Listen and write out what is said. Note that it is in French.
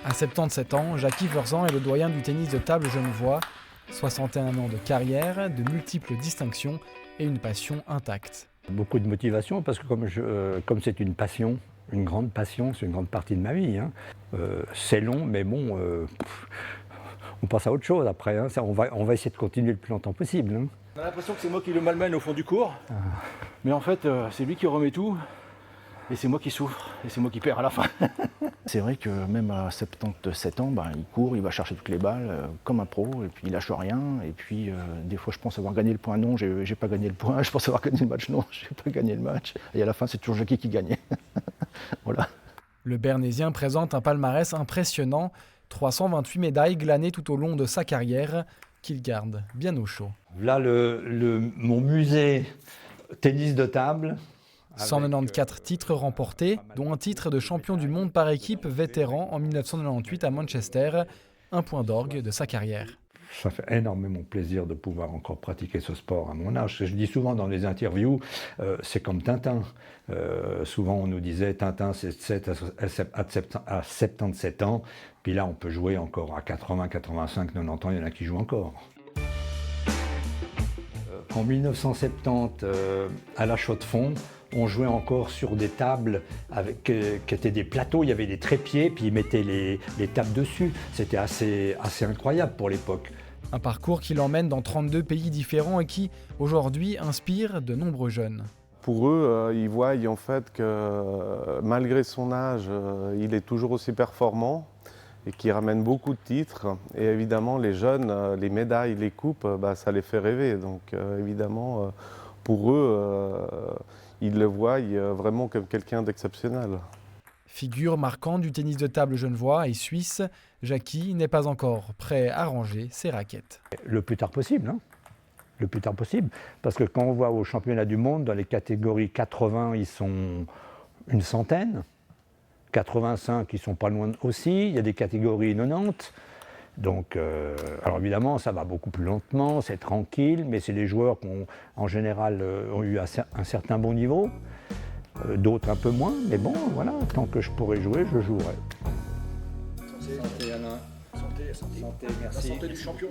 À 77 ans, Jackie Furzan est le doyen du tennis de table genevois. 61 ans de carrière, de multiples distinctions et une passion intacte. Beaucoup de motivation parce que comme c'est une passion, une grande passion, c'est une grande partie de ma vie. Hein. C'est long, mais bon, on passe à autre chose après. Hein. On va essayer de continuer le plus longtemps possible. Hein. On a l'impression que c'est moi qui le malmène au fond du cours, mais en fait c'est lui qui remet tout, et c'est moi qui souffre, et c'est moi qui perds à la fin. C'est vrai que même à 77 ans, il court, il va chercher toutes les balles comme un pro, et puis il lâche rien, et puis des fois je pense avoir gagné le point, non, j'ai pas gagné le point, je pense avoir gagné le match, non, j'ai pas gagné le match, et à la fin c'est toujours Jackie qui gagnait. Voilà. Le Bernésien présente un palmarès impressionnant, 328 médailles glanées tout au long de sa carrière, qu'il garde bien au chaud. Là, mon musée tennis de table. 194 titres remportés, dont un titre de champion du monde par équipe vétéran en 1998 à Manchester, un point d'orgue de sa carrière. Ça fait énormément plaisir de pouvoir encore pratiquer ce sport à mon âge. Je dis souvent dans les interviews, c'est comme Tintin. Souvent on nous disait Tintin c'est à 77 ans, puis là on peut jouer encore à 80, 85, 90 ans, il y en a qui jouent encore. En 1970, à la Chaux-de-Fonds, on jouait encore sur des tables qui étaient des plateaux, il y avait des trépieds, puis ils mettaient les tables dessus. C'était assez incroyable pour l'époque. Un parcours qui l'emmène dans 32 pays différents et qui, aujourd'hui, inspire de nombreux jeunes. Pour eux, ils voient en fait que malgré son âge, il est toujours aussi performant et qui ramène beaucoup de titres. Et évidemment, les jeunes, les médailles, les coupes, ça les fait rêver. Donc évidemment, pour eux, ils le voient vraiment comme quelqu'un d'exceptionnel. Figure marquante du tennis de table genevois et suisse, Jackie n'est pas encore prêt à ranger ses raquettes. Le plus tard possible, hein. Le plus tard possible. Parce que quand on voit au championnat du monde, dans les catégories 80, ils sont une centaine. 85, ils sont pas loin aussi. Il y a des catégories 90. Donc, alors évidemment, ça va beaucoup plus lentement, c'est tranquille, mais c'est des joueurs qui en général ont eu un certain bon niveau. D'autres un peu moins, mais bon, voilà, tant que je pourrai jouer, je jouerai. Santé Alain. Santé, merci. La santé du champion.